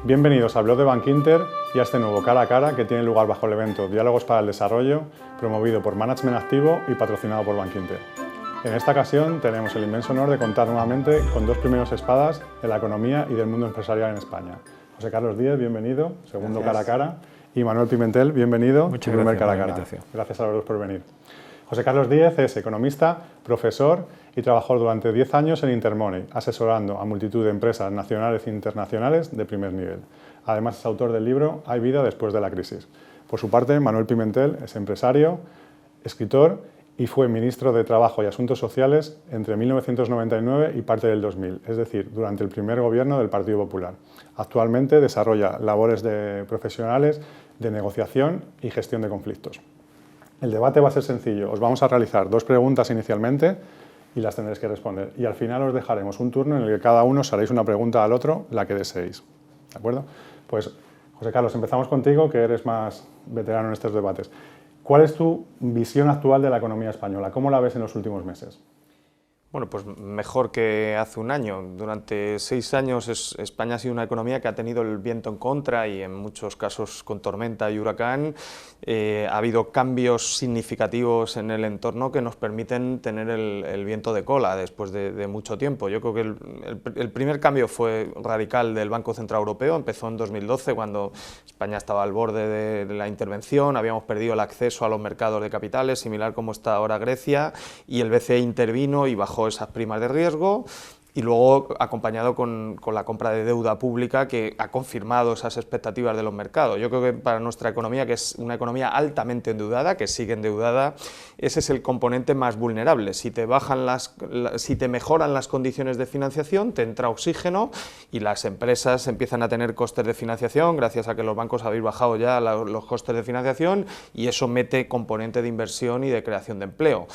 Bienvenidos al blog de Bankinter y a este nuevo cara a cara que tiene lugar bajo el evento Diálogos para el Desarrollo, promovido por Management Activo y patrocinado por Bankinter. En esta ocasión tenemos el inmenso honor de contar nuevamente con dos primeros espadas de la economía y del mundo empresarial en España. José Carlos Díez, bienvenido, segundo cara a cara, y Manuel Pimentel, bienvenido, Muchas primer gracias cara a cara. Gracias a los dos por venir. José Carlos Díez es economista, profesor y trabajó durante 10 años en Intermoney, asesorando a multitud de empresas nacionales e internacionales de primer nivel. Además es autor del libro Hay vida después de la crisis. Por su parte, Manuel Pimentel es empresario, escritor y fue ministro de Trabajo y Asuntos Sociales entre 1999 y parte del 2000, es decir, durante el primer gobierno del Partido Popular. Actualmente desarrolla labores profesionales de negociación y gestión de conflictos. El debate va a ser sencillo. Os vamos a realizar dos preguntas inicialmente y las tendréis que responder. Y al final os dejaremos un turno en el que cada uno os haréis una pregunta al otro, la que deseéis. ¿De acuerdo? Pues, José Carlos, empezamos contigo, que eres más veterano en estos debates. ¿Cuál es tu visión actual de la economía española? ¿Cómo la ves en los últimos meses? Bueno, pues mejor que hace un año. Durante 6 años España ha sido una economía que ha tenido el viento en contra y en muchos casos con tormenta y huracán. Ha habido cambios significativos en el entorno que nos permiten tener el viento de cola después de mucho tiempo. Yo creo que el primer cambio fue radical del Banco Central Europeo, empezó en 2012 cuando España estaba al borde de la intervención, habíamos perdido el acceso a los mercados de capitales, similar como está ahora Grecia, y el BCE intervino y bajó esas primas de riesgo, y luego acompañado con la compra de deuda pública que ha confirmado esas expectativas de los mercados. Yo creo que para nuestra economía, que es una economía altamente endeudada, que sigue endeudada, ese es el componente más vulnerable. Si te mejoran las condiciones de financiación, te entra oxígeno y las empresas empiezan a tener costes de financiación, gracias a que los bancos habéis bajado ya los costes de financiación, y eso mete componente de inversión y de creación de empleo.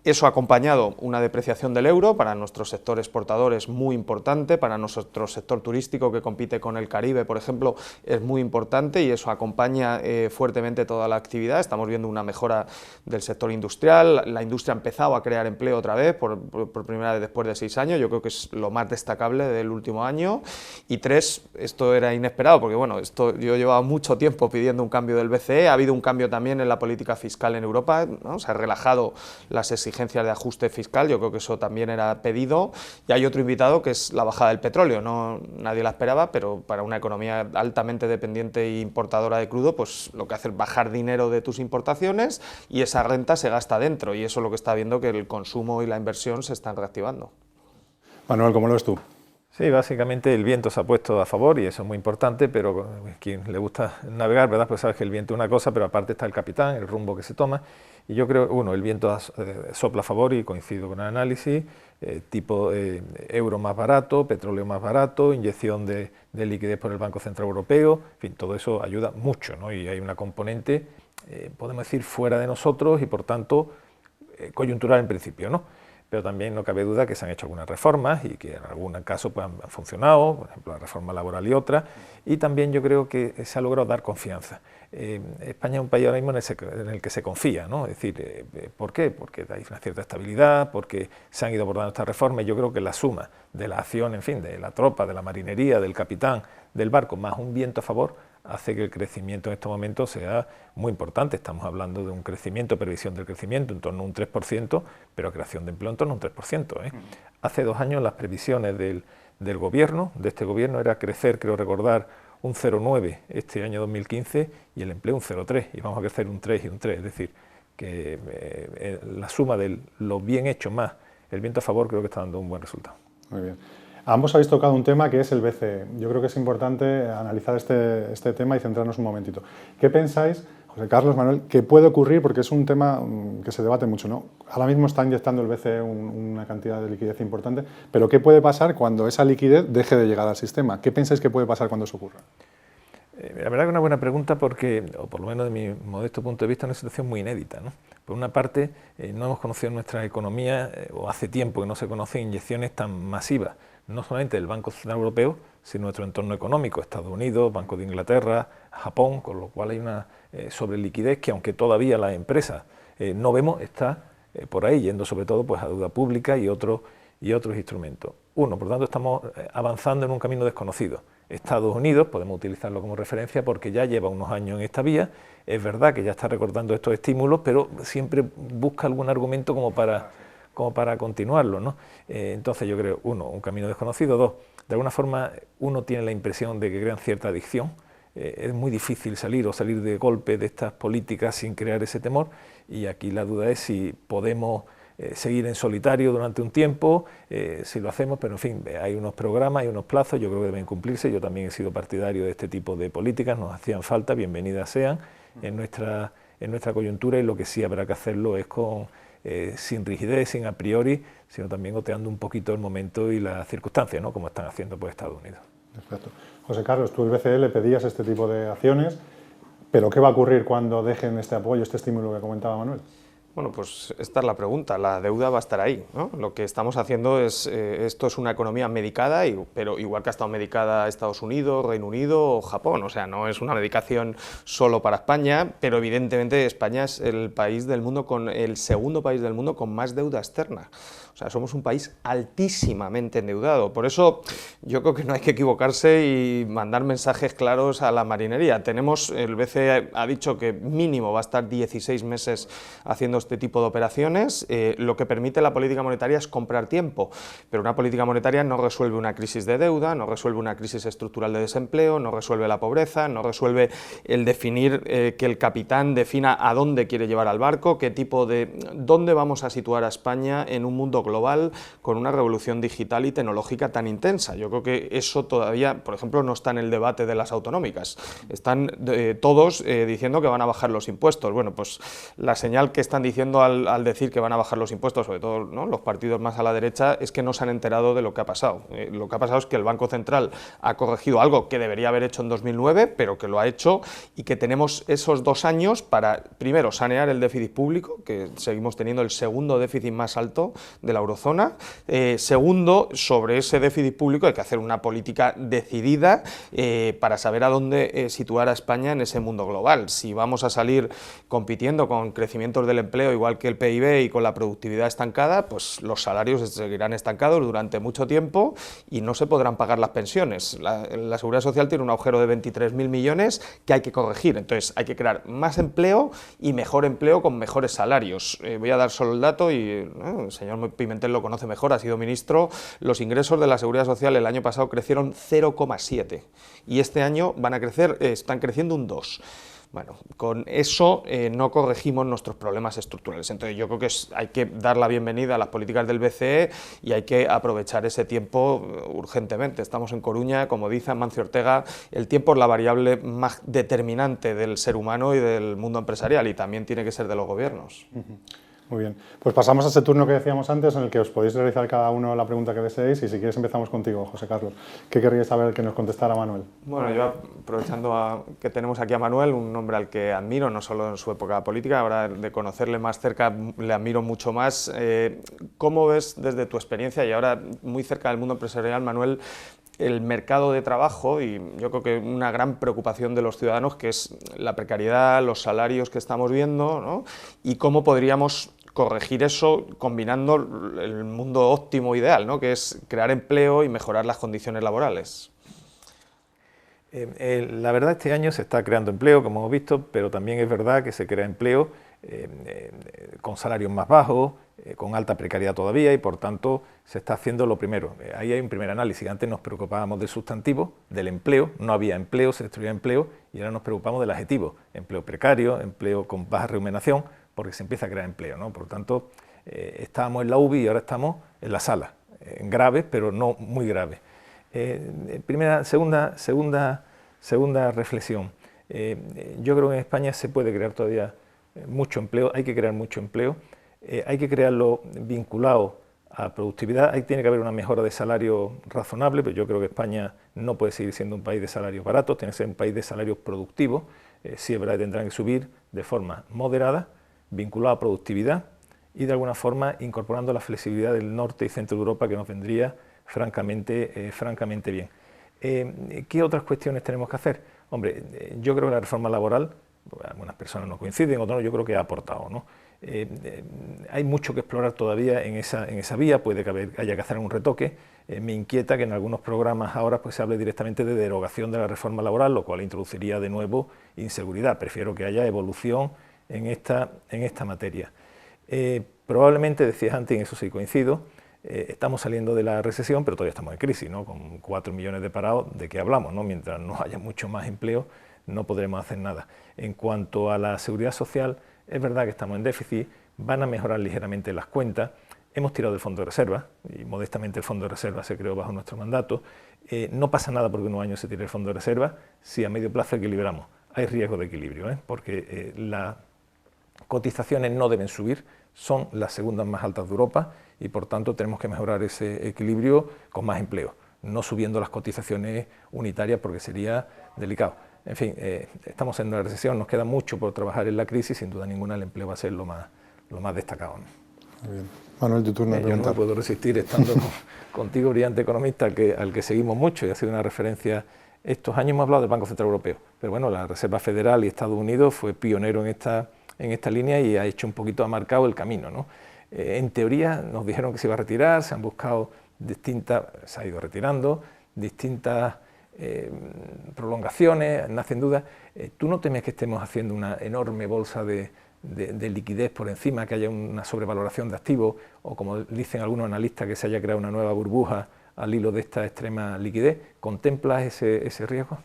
Eso ha acompañado una depreciación del euro para nuestro sector exportador, es muy importante, para nuestro sector turístico que compite con el Caribe, por ejemplo, es muy importante, y eso acompaña fuertemente toda la actividad. Estamos viendo una mejora del sector industrial, la industria ha empezado a crear empleo otra vez, por primera vez después de 6 años, yo creo que es lo más destacable del último año. Y 3, esto era inesperado, porque bueno, yo llevaba mucho tiempo pidiendo un cambio del BCE, ha habido un cambio también en la política fiscal en Europa, ¿no? Se ha relajado las exigencias de ajuste fiscal, yo creo que eso también era pedido, y hay otro invitado que es la bajada del petróleo, nadie la esperaba, pero para una economía altamente dependiente e importadora de crudo, pues lo que hace es bajar dinero de tus importaciones y esa renta se gasta dentro, y eso es lo que está viendo, que el consumo y la inversión se están reactivando. Manuel, ¿cómo lo ves tú? Sí, básicamente el viento se ha puesto a favor y eso es muy importante, pero quien le gusta navegar, ¿verdad? Pues sabe que el viento es una cosa, pero aparte está el capitán, el rumbo que se toma, y yo creo, el viento sopla a favor, y coincido con el análisis, tipo euro más barato, petróleo más barato, inyección de liquidez por el Banco Central Europeo, en fin, todo eso ayuda mucho, ¿no? Y hay una componente, podemos decir, fuera de nosotros y por tanto coyuntural en principio, ¿no? Pero también no cabe duda que se han hecho algunas reformas y que en algún caso pues, han funcionado, por ejemplo la reforma laboral y otras, y también yo creo que se ha logrado dar confianza. España es un país ahora mismo en el que se confía, ¿no? Es decir, ¿por qué? Porque hay una cierta estabilidad, porque se han ido abordando estas reformas, y yo creo que la suma de la acción, en fin, de la tropa, de la marinería, del capitán, del barco, más un viento a favor, hace que el crecimiento en estos momentos sea muy importante. Estamos hablando de un crecimiento, previsión del crecimiento en torno a un 3%, pero creación de empleo en torno a un 3%. Hace 2 años las previsiones del gobierno, de este gobierno, era crecer, creo recordar, un 0,9 este año 2015 y el empleo un 0,3, y vamos a crecer un 3 y un 3, es decir, que la suma de lo bien hecho más el viento a favor creo que está dando un buen resultado. Muy bien. Ambos habéis tocado un tema que es el BCE. Yo creo que es importante analizar este tema y centrarnos un momentito. ¿Qué pensáis, José Carlos, Manuel, que puede ocurrir? Porque es un tema que se debate mucho, ¿no? Ahora mismo está inyectando el BCE una cantidad de liquidez importante, pero ¿qué puede pasar cuando esa liquidez deje de llegar al sistema? ¿Qué pensáis que puede pasar cuando eso ocurra? La verdad que es una buena pregunta porque, o por lo menos de mi modesto punto de vista, es una situación muy inédita, ¿no? Por una parte, no hemos conocido en nuestra economía, o hace tiempo que no se conocen inyecciones tan masivas, no solamente del Banco Central Europeo, sino nuestro entorno económico, Estados Unidos, Banco de Inglaterra, Japón, con lo cual hay una sobreliquidez que, aunque todavía las empresas no vemos, está por ahí, yendo sobre todo pues, a deuda pública y otros instrumentos. Por tanto, estamos avanzando en un camino desconocido. Estados Unidos, podemos utilizarlo como referencia porque ya lleva unos años en esta vía. Es verdad que ya está recortando estos estímulos, pero siempre busca algún argumento como para continuarlo, ¿no? Entonces yo creo, uno, un camino desconocido; dos, de alguna forma uno tiene la impresión de que crean cierta adicción. Es muy difícil salir de golpe de estas políticas sin crear ese temor, y aquí la duda es si podemos seguir en solitario durante un tiempo, si lo hacemos, pero en fin, hay unos programas, hay unos plazos, yo creo que deben cumplirse. Yo también he sido partidario de este tipo de políticas, nos hacían falta, bienvenidas sean en nuestra coyuntura, y lo que sí habrá que hacerlo es sin rigidez, sin a priori, sino también oteando un poquito el momento y las circunstancias, ¿no?, como están haciendo pues Estados Unidos. Perfecto. José Carlos, tú el BCE le pedías este tipo de acciones, pero ¿qué va a ocurrir cuando dejen este apoyo, este estímulo que comentaba Manuel? Bueno, pues esta es la pregunta. La deuda va a estar ahí, ¿no? Lo que estamos haciendo es, esto es una economía medicada, pero igual que ha estado medicada Estados Unidos, Reino Unido o Japón. O sea, no es una medicación solo para España, pero evidentemente España es el segundo país del mundo con más deuda externa. O sea, somos un país altísimamente endeudado. Por eso yo creo que no hay que equivocarse y mandar mensajes claros a la marinería. El BCE ha dicho que mínimo va a estar 16 meses haciendo este tipo de operaciones. Lo que permite la política monetaria es comprar tiempo, pero una política monetaria no resuelve una crisis de deuda, no resuelve una crisis estructural de desempleo, no resuelve la pobreza, no resuelve el definir, que el capitán defina a dónde quiere llevar al barco, dónde vamos a situar a España en un mundo global con una revolución digital y tecnológica tan intensa. Yo creo que eso todavía, por ejemplo, no está en el debate de las autonómicas. Están todos diciendo que van a bajar los impuestos. Bueno, pues la señal que están diciendo al decir que van a bajar los impuestos, sobre todo, ¿no?, los partidos más a la derecha, es que no se han enterado de lo que ha pasado. Lo que ha pasado es que el Banco Central ha corregido algo que debería haber hecho en 2009, pero que lo ha hecho, y que tenemos esos 2 años para, primero, sanear el déficit público, que seguimos teniendo el segundo déficit más alto de la eurozona. Segundo, sobre ese déficit público hay que hacer una política decidida para saber a dónde situar a España en ese mundo global. Si vamos a salir compitiendo con crecimientos del empleo igual que el PIB y con la productividad estancada, pues los salarios seguirán estancados durante mucho tiempo y no se podrán pagar las pensiones. La Seguridad Social tiene un agujero de 23.000 millones que hay que corregir. Entonces hay que crear más empleo y mejor empleo con mejores salarios. Voy a dar solo el dato y el señor Pimentel lo conoce mejor, ha sido ministro. Los ingresos de la Seguridad Social el año pasado crecieron 0,7 y este año están creciendo un 2. Bueno, con eso no corregimos nuestros problemas estructurales. Entonces yo creo que hay que dar la bienvenida a las políticas del BCE y hay que aprovechar ese tiempo urgentemente. Estamos en Coruña, como dice Amancio Ortega, el tiempo es la variable más determinante del ser humano y del mundo empresarial, y también tiene que ser de los gobiernos. Muy bien, pues pasamos a ese turno que decíamos antes, en el que os podéis realizar cada uno la pregunta que deseéis, y si quieres empezamos contigo, José Carlos. ¿Qué querríais saber que nos contestara Manuel? Bueno, yo aprovechando que tenemos aquí a Manuel, un hombre al que admiro, no solo en su época política, ahora de conocerle más cerca le admiro mucho más. ¿Cómo ves desde tu experiencia y ahora muy cerca del mundo empresarial, Manuel, el mercado de trabajo? Y yo creo que una gran preocupación de los ciudadanos, que es la precariedad, los salarios que estamos viendo, ¿no?, y cómo podríamos corregir eso combinando el mundo óptimo ideal, ¿no?, que es crear empleo y mejorar las condiciones laborales. La verdad, este año se está creando empleo, como hemos visto, pero también es verdad que se crea empleo con salarios más bajos, con alta precariedad todavía, y por tanto se está haciendo lo primero. Ahí hay un primer análisis. Antes nos preocupábamos del sustantivo, del empleo, no había empleo, se destruía empleo, y ahora nos preocupamos del adjetivo, empleo precario, empleo con baja remuneración, porque se empieza a crear empleo, ¿no? Por tanto, estábamos en la UBI y ahora estamos en la sala, graves, pero no muy graves. Segunda reflexión. Yo creo que en España se puede crear todavía mucho empleo, hay que crear mucho empleo, hay que crearlo vinculado a productividad. Ahí tiene que haber una mejora de salario razonable, pero yo creo que España no puede seguir siendo un país de salarios baratos, tiene que ser un país de salarios productivos. Sí es verdad que tendrán que subir de forma moderada, vinculado a productividad y de alguna forma incorporando la flexibilidad del norte y centro de Europa, que nos vendría francamente bien. ¿Qué otras cuestiones tenemos que hacer? Hombre, yo creo que la reforma laboral, algunas personas no coinciden, otros no, yo creo que ha aportado, ¿no? Hay mucho que explorar todavía en esa vía, puede que haya que hacer un retoque. Me inquieta que en algunos programas ahora pues, se hable directamente de derogación de la reforma laboral, lo cual introduciría de nuevo inseguridad. Prefiero que haya evolución en esta materia. Probablemente, decías antes, en eso sí coincido, estamos saliendo de la recesión, pero todavía estamos en crisis, ¿no? Con 4 millones de parados, ¿de qué hablamos, no? Mientras no haya mucho más empleo, no podremos hacer nada. En cuanto a la seguridad social, es verdad que estamos en déficit, van a mejorar ligeramente las cuentas. Hemos tirado del fondo de reserva, y modestamente el fondo de reserva se creó bajo nuestro mandato. No pasa nada porque unos años se tire el fondo de reserva, si a medio plazo equilibramos. Hay riesgo de equilibrio, porque las cotizaciones no deben subir, son las segundas más altas de Europa y por tanto tenemos que mejorar ese equilibrio con más empleo, no subiendo las cotizaciones unitarias porque sería delicado. En fin, estamos en una recesión, nos queda mucho por trabajar en la crisis, sin duda ninguna el empleo va a ser lo más destacado, ¿no? Muy bien. Manuel, tu turno de preguntar. Yo no me puedo resistir estando contigo, brillante economista, al que seguimos mucho y ha sido una referencia. Estos años hemos hablado del Banco Central Europeo, pero bueno, la Reserva Federal y Estados Unidos fue pionero en esta línea y ha hecho un poquito, ha marcado el camino, ¿no? En teoría nos dijeron que se iba a retirar, se han buscado se ha ido retirando, distintas prolongaciones, nacen dudas. ¿Tú no temes que estemos haciendo una enorme bolsa de liquidez por encima, que haya una sobrevaloración de activos o, como dicen algunos analistas, que se haya creado una nueva burbuja al hilo de esta extrema liquidez? ¿Contemplas ese riesgo?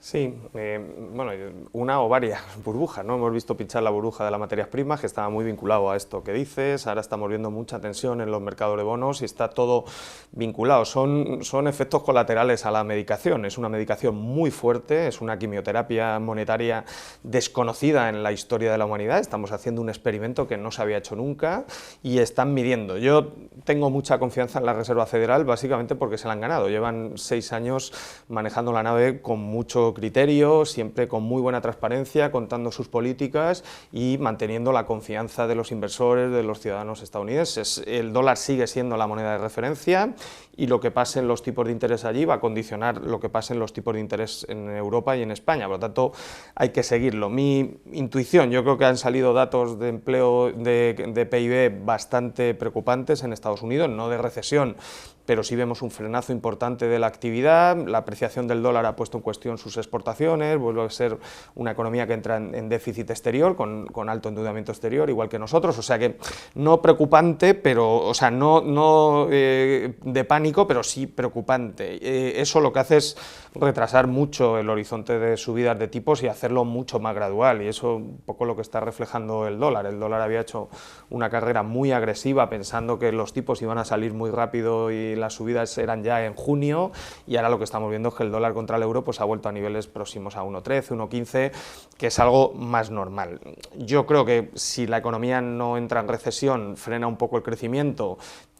Sí, bueno, una o varias burbujas, ¿no? Hemos visto pinchar la burbuja de las materias primas, que estaba muy vinculado a esto que dices, ahora estamos viendo mucha tensión en los mercados de bonos y está todo vinculado. Son efectos colaterales a la medicación, es una medicación muy fuerte, es una quimioterapia monetaria desconocida en la historia de la humanidad, estamos haciendo un experimento que no se había hecho nunca y están midiendo. Yo tengo mucha confianza en la Reserva Federal, básicamente porque se la han ganado, llevan 6 años manejando la nave con mucho criterio, siempre con muy buena transparencia, contando sus políticas y manteniendo la confianza de los inversores, de los ciudadanos estadounidenses. El dólar sigue siendo la moneda de referencia y lo que pase en los tipos de interés allí va a condicionar lo que pase en los tipos de interés en Europa y en España, por lo tanto hay que seguirlo. Mi intuición, yo creo que han salido datos de empleo, de PIB bastante preocupantes en Estados Unidos, no de recesión, pero sí vemos un frenazo importante de la actividad, la apreciación del dólar ha puesto en cuestión sus exportaciones, vuelve a ser una economía que entra en déficit exterior, con alto endeudamiento exterior, igual que nosotros, o sea que no preocupante, pero, o sea, no de pánico, pero sí preocupante. Eso lo que hace es retrasar mucho el horizonte de subidas de tipos y hacerlo mucho más gradual, y eso un poco lo que está reflejando el dólar. El dólar había hecho una carrera muy agresiva pensando que los tipos iban a salir muy rápido y las subidas eran ya en junio, y ahora lo que estamos viendo es que el dólar contra el euro pues ha vuelto a niveles próximos a 1,13, 1,15, que es algo más normal. Yo creo que si la economía no entra en recesión, frena un poco el crecimiento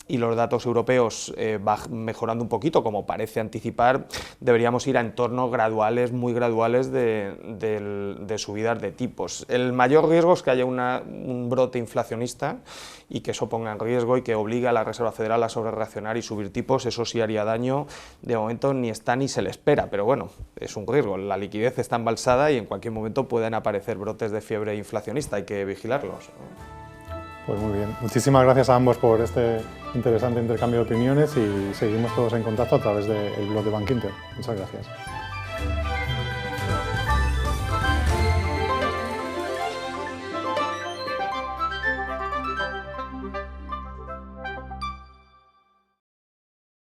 y los datos europeos van mejorando un poquito, como parece anticipar, deberíamos ir a entornos graduales, muy graduales de subidas de tipos. El mayor riesgo es que haya un brote inflacionista y que eso ponga en riesgo y que obligue a la Reserva Federal a sobrereaccionar y subir tipos. Eso sí haría daño. De momento ni está ni se le espera, pero bueno, es un riesgo. La liquidez está embalsada y en cualquier momento pueden aparecer brotes de fiebre inflacionista, hay que vigilarlos. Pues muy bien. Muchísimas gracias a ambos por este interesante intercambio de opiniones y seguimos todos en contacto a través del blog de Bankinter. Muchas gracias.